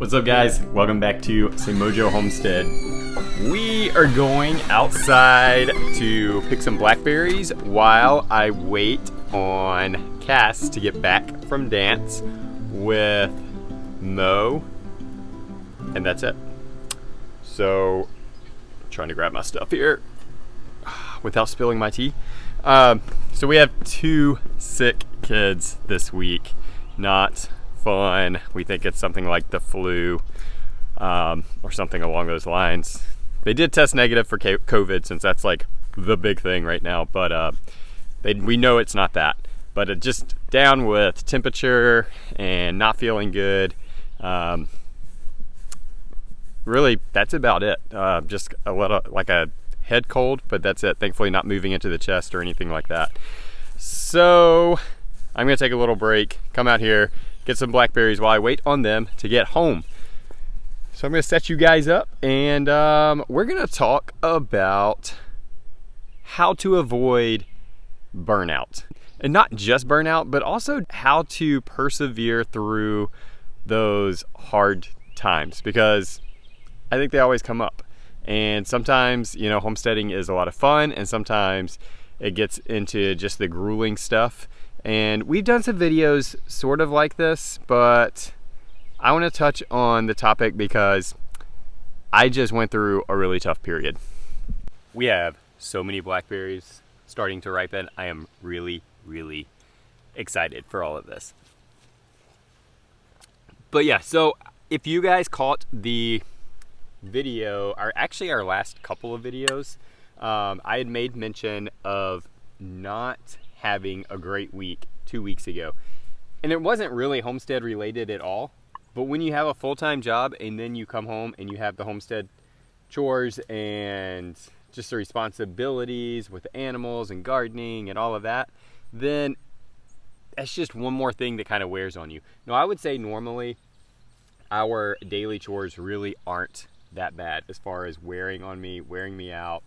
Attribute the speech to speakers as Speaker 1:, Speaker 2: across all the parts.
Speaker 1: What's up, guys? Welcome back to Semojo Homestead. We are going outside to pick some blackberries while I wait on Cass to get back from dance with Mo, and that's it. So, trying to grab my stuff here without spilling my tea. So we have 2 sick kids this week. Not fun. We think it's something like the flu or something along those lines. They did test negative for COVID, since that's like the big thing right now, but we know it's not that. But it just down with temperature and not feeling good. Really, that's about it. Just a little, like a head cold, but that's it. Thankfully not moving into the chest or anything like that. So I'm gonna take a little break, come out here, get some blackberries while I wait on them to get home. So I'm gonna set you guys up, and we're gonna talk about how to avoid burnout. And not just burnout, but also how to persevere through those hard times, because I think they always come up. And sometimes, you know, homesteading is a lot of fun, and sometimes it gets into just the grueling stuff. And we've done some videos sort of like this, but I want to touch on the topic because I just went through a really tough period. We have so many blackberries starting to ripen. I am really, really excited for all of this. But yeah, so if you guys caught the video, our last couple of videos, I had made mention of not having a great week 2 weeks ago. And it wasn't really homestead related at all. But when you have a full-time job and then you come home and you have the homestead chores and just the responsibilities with the animals and gardening and all of that, then that's just one more thing that kind of wears on you. Now, I would say normally our daily chores really aren't that bad as far as wearing me out,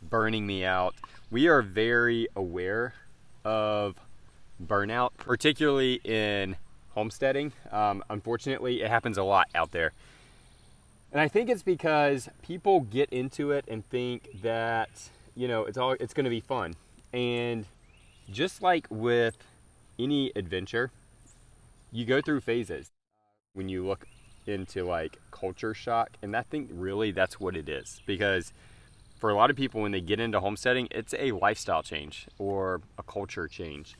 Speaker 1: burning me out. We are very aware of burnout, particularly in homesteading. Unfortunately, it happens a lot out there. And I think it's because people get into it and think that, you know, it's going to be fun. And just like with any adventure, you go through phases. When you look into like culture shock, and I think really that's what it is, because for a lot of people, when they get into homesteading, it's a lifestyle change or a culture change.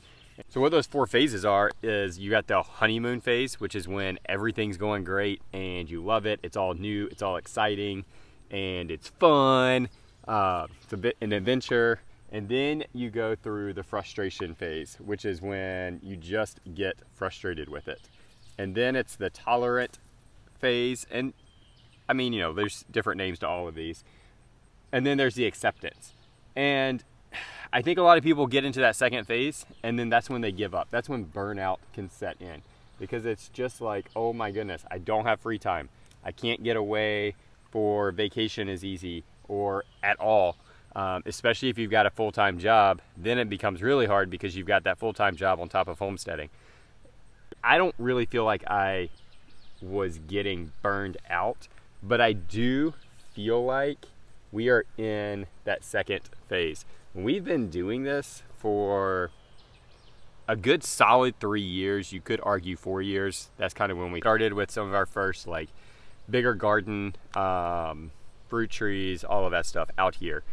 Speaker 1: So what those 4 phases are is you got the honeymoon phase, which is when everything's going great and you love it. It's all new, it's all exciting, and it's fun. It's a bit an adventure. And then you go through the frustration phase, which is when you just get frustrated with it. And then it's the tolerant phase. And I mean, you know, there's different names to all of these. And then there's the acceptance. And I think a lot of people get into that second phase, and then that's when they give up. That's when burnout can set in, because it's just like, oh my goodness, I don't have free time. I can't get away for vacation as easy or at all. Especially if you've got a full-time job, then it becomes really hard because you've got that full-time job on top of homesteading. I don't really feel like I was getting burned out, but I do feel like we are in that second phase. We've been doing this for a good solid 3 years. You could argue 4 years. That's kind of when we started with some of our first like bigger garden, fruit trees, all of that stuff out here.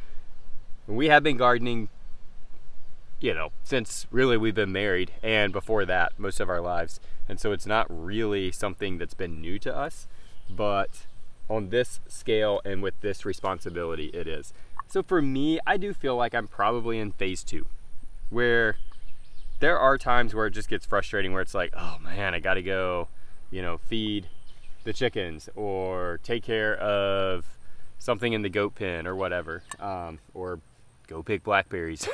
Speaker 1: We have been gardening, you know, since really we've been married, and before that, most of our lives. And so it's not really something that's been new to us, but on this scale and with this responsibility, it is. So for me, I do feel like I'm probably in phase 2, where there are times where it just gets frustrating, where it's like, oh man, I gotta go, you know, feed the chickens or take care of something in the goat pen or whatever, or go pick blackberries.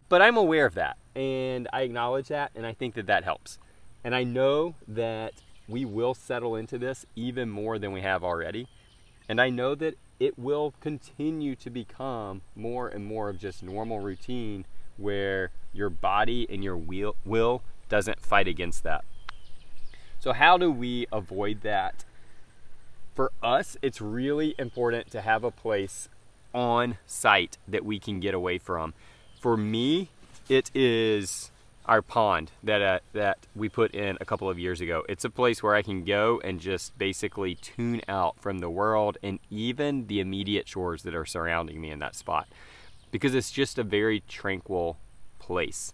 Speaker 1: But I'm aware of that, and I acknowledge that, and I think that that helps. And I know that we will settle into this even more than we have already. And I know that it will continue to become more and more of just normal routine, where your body and your will doesn't fight against that. So how do we avoid that? For us, it's really important to have a place on site that we can get away from. For me, it is our pond that we put in a couple of years ago. It's a place where I can go and just basically tune out from the world and even the immediate shores that are surrounding me in that spot, because it's just a very tranquil place.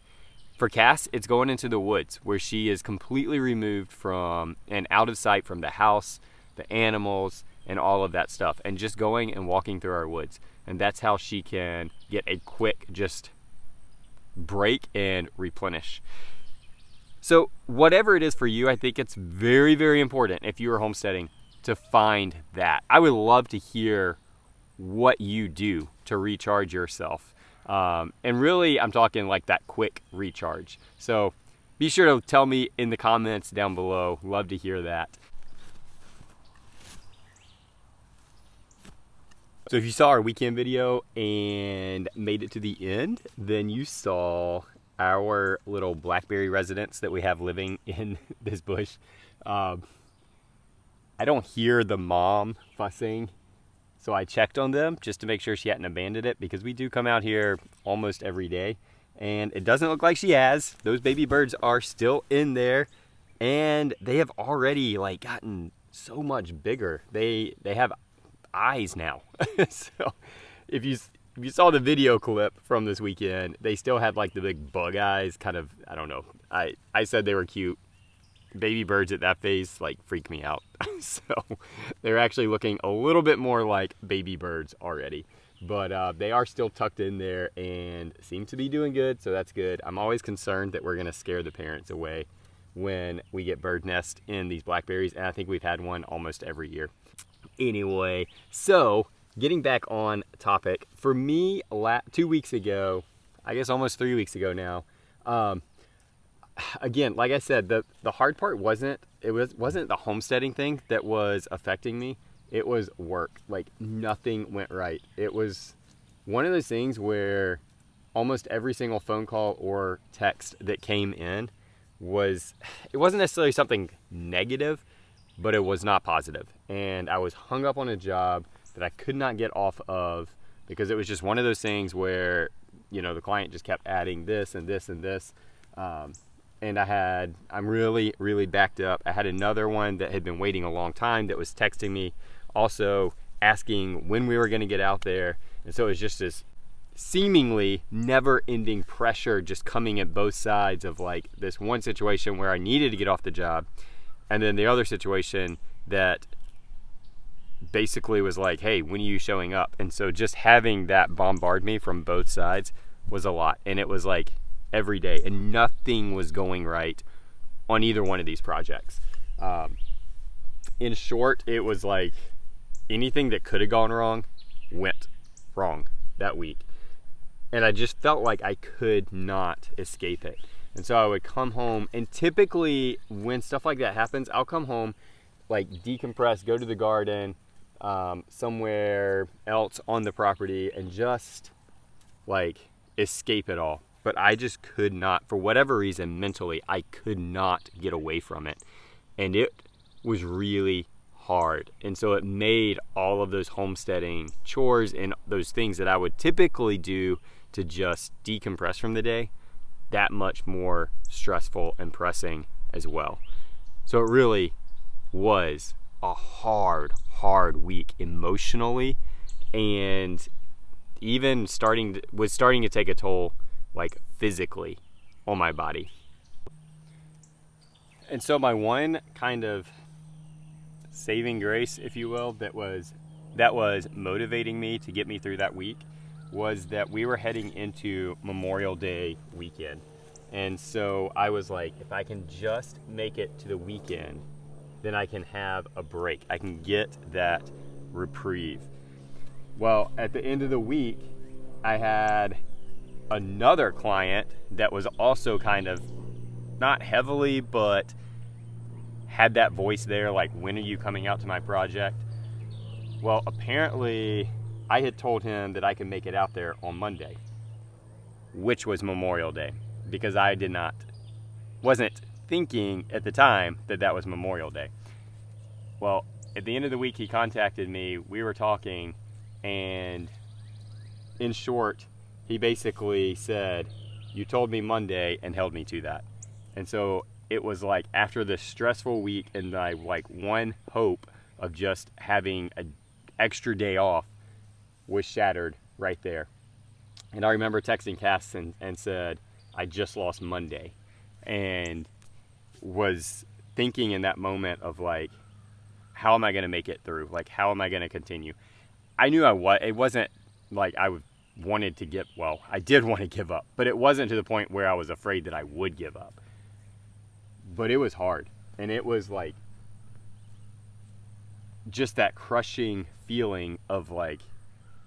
Speaker 1: For Cass, it's going into the woods where she is completely removed from and out of sight from the house, the animals, and all of that stuff, and just going and walking through our woods. And that's how she can get a quick just break and replenish. So whatever it is for you, I think it's very, very important if you are homesteading to find that. I would love to hear what you do to recharge yourself. And really, I'm talking like that quick recharge. So be sure to tell me in the comments down below. Love to hear that. So if you saw our weekend video and made it to the end, then you saw our little Blackberry residents that we have living in this bush. I don't hear the mom fussing, so I checked on them just to make sure she hadn't abandoned it, because we do come out here almost every day, and it doesn't look like she has. Those baby birds are still in there, and they have already like gotten so much bigger. They have eyes now. So if you saw the video clip from this weekend, they still had like the big bug eyes, kind of. I don't know, I said they were cute. Baby birds at that phase like freak me out. So they're actually looking a little bit more like baby birds already, but they are still tucked in there and seem to be doing good, so that's good. I'm always concerned that we're gonna scare the parents away when we get bird nest in these blackberries, and I think we've had one almost every year. Anyway, so getting back on topic, for me, 2 weeks ago, I guess almost 3 weeks ago now, again, like I said, the hard part wasn't the homesteading thing that was affecting me. It was work. Like, nothing went right. It was one of those things where almost every single phone call or text that came in it wasn't necessarily something negative, but it was not positive. And I was hung up on a job that I could not get off of, because it was just one of those things where, you know, the client just kept adding this and this and this. And I'm really, really backed up. I had another one that had been waiting a long time that was texting me, also asking when we were gonna get out there. And so it was just this seemingly never-ending pressure just coming at both sides of like this one situation where I needed to get off the job, and then the other situation that basically was like, hey, when are you showing up? And so just having that bombard me from both sides was a lot. And it was like every day, and nothing was going right on either one of these projects. In short, it was like anything that could have gone wrong went wrong that week. And I just felt like I could not escape it. And so I would come home, and typically when stuff like that happens, I'll come home, like decompress, go to the garden, somewhere else on the property, and just like escape it all. But I just could not, for whatever reason, mentally, I could not get away from it. And it was really hard. And so it made all of those homesteading chores and those things that I would typically do to just decompress from the day that much more stressful and pressing as well. So it really was a hard week emotionally, and even was starting to take a toll like physically on my body. And so my one kind of saving grace, if you will, that was motivating me to get me through that week was that we were heading into Memorial Day weekend. And so I was like, if I can just make it to the weekend, then I can have a break. I can get that reprieve. Well, at the end of the week, I had another client that was also kind of not heavily, but had that voice there, like, when are you coming out to my project? Well, apparently I had told him that I could make it out there on Monday, which was Memorial Day, because I wasn't thinking at the time that that was Memorial Day. Well, at the end of the week, he contacted me. We were talking, and in short, he basically said, "You told me Monday," and held me to that. And so it was like after this stressful week and my like one hope of just having an extra day off was shattered right there. And I remember texting Cass and said, "I just lost Monday," and was thinking in that moment of like, how am I going to make it through? Like, how am I going to continue? I knew it wasn't like I wanted to give, well, I did want to give up, but it wasn't to the point where I was afraid that I would give up. But it was hard. And it was like just that crushing feeling of like,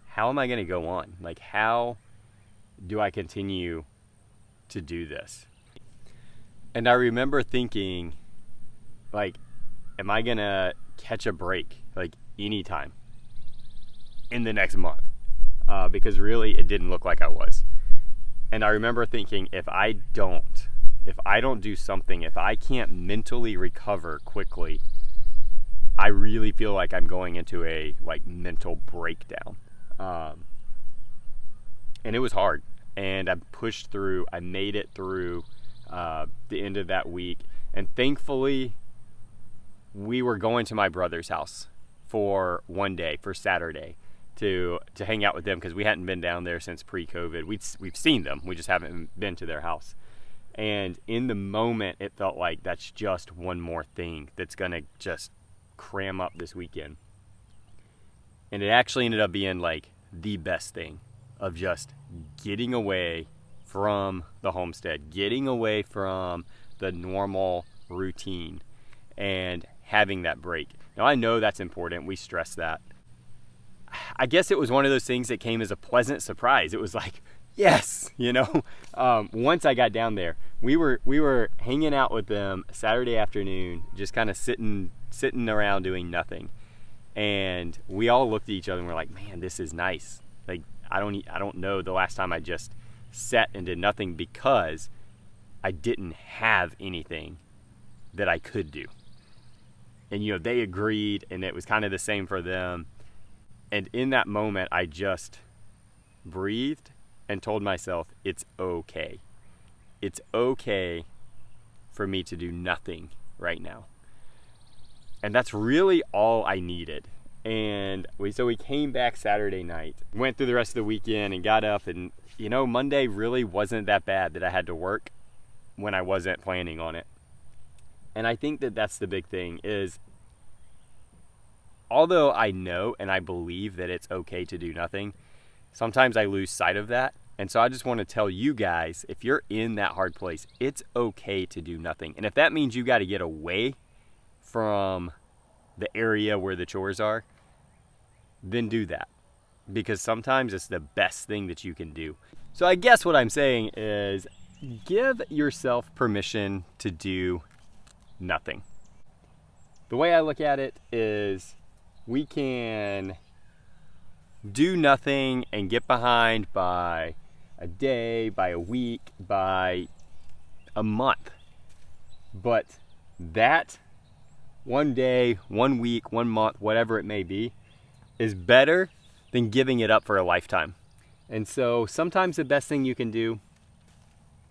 Speaker 1: how am I going to go on? Like, how do I continue to do this? And I remember thinking, like, am I going to catch a break, like, anytime in the next month? Because really, it didn't look like I was. And I remember thinking, if I don't do something, if I can't mentally recover quickly, I really feel like I'm going into a, like, mental breakdown. And it was hard. And I pushed through. I made it through the end of that week. And thankfully, we were going to my brother's house for one day, for Saturday, to hang out with them, because we hadn't been down there since pre-COVID. We've seen them. We just haven't been to their house. And in the moment, it felt like that's just one more thing that's going to just cram up this weekend. And it actually ended up being like the best thing of just getting away from the homestead, getting away from the normal routine, and having that break. Now, I know that's important. We stress that. I guess it was one of those things that came as a pleasant surprise. It was like, yes, you know. Once I got down there, we were hanging out with them Saturday afternoon, just kind of sitting around doing nothing. And we all looked at each other and were like, man, this is nice. Like, I don't know the last time I just sat and did nothing, because I didn't have anything that I could do. And, you know, they agreed, and it was kind of the same for them. And in that moment, I just breathed and told myself, it's okay. It's okay for me to do nothing right now. And that's really all I needed. And so we came back Saturday night, went through the rest of the weekend, and got up. And, you know, Monday really wasn't that bad that I had to work when I wasn't planning on it. And I think that that's the big thing is, although I know and I believe that it's okay to do nothing, sometimes I lose sight of that. And so I just want to tell you guys, if you're in that hard place, it's okay to do nothing. And if that means you got to get away from the area where the chores are, then do that. Because sometimes it's the best thing that you can do. So I guess what I'm saying is, give yourself permission to do nothing. The way I look at it is, we can do nothing and get behind by a day, by a week, by a month. But that one day, 1 week, 1 month, whatever it may be, is better than giving it up for a lifetime. And so sometimes the best thing you can do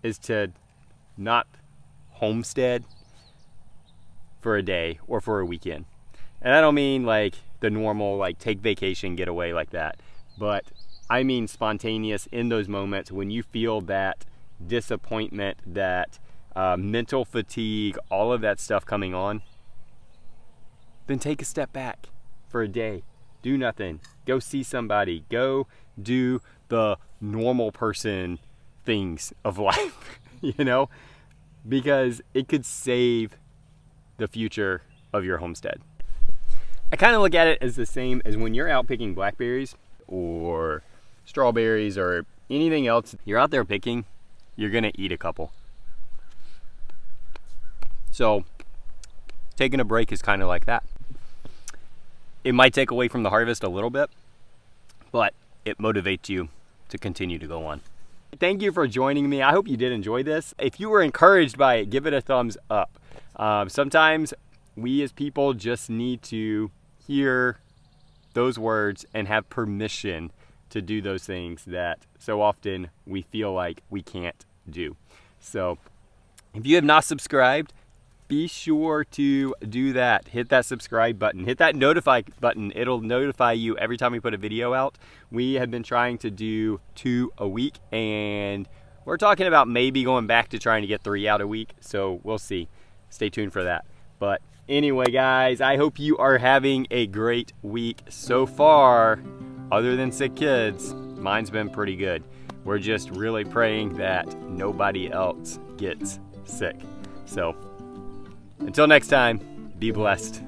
Speaker 1: is to not homestead for a day or for a weekend. And I don't mean like the normal, like take vacation, get away like that. But I mean spontaneous in those moments when you feel that disappointment, that mental fatigue, all of that stuff coming on. Then take a step back for a day. Do nothing. Go see somebody. Go do the normal person things of life, you know? Because it could save the future of your homestead. I kind of look at it as the same as when you're out picking blackberries or strawberries or anything else you're out there picking, you're going to eat a couple. So taking a break is kind of like that. It might take away from the harvest a little bit, but it motivates you to continue to go on. Thank you for joining me. I hope you did enjoy this. If you were encouraged by it, give it a thumbs up. Sometimes we as people just need to hear those words and have permission to do those things that so often we feel like we can't do. So if you have not subscribed, be sure to do that. Hit that subscribe button. Hit that notify button. It'll notify you every time we put a video out. We have been trying to do 2 a week, and we're talking about maybe going back to trying to get 3 out a week. So we'll see. Stay tuned for that. But anyway, guys, I hope you are having a great week so far. Other than sick kids, mine's been pretty good. We're just really praying that nobody else gets sick. So until next time, be blessed.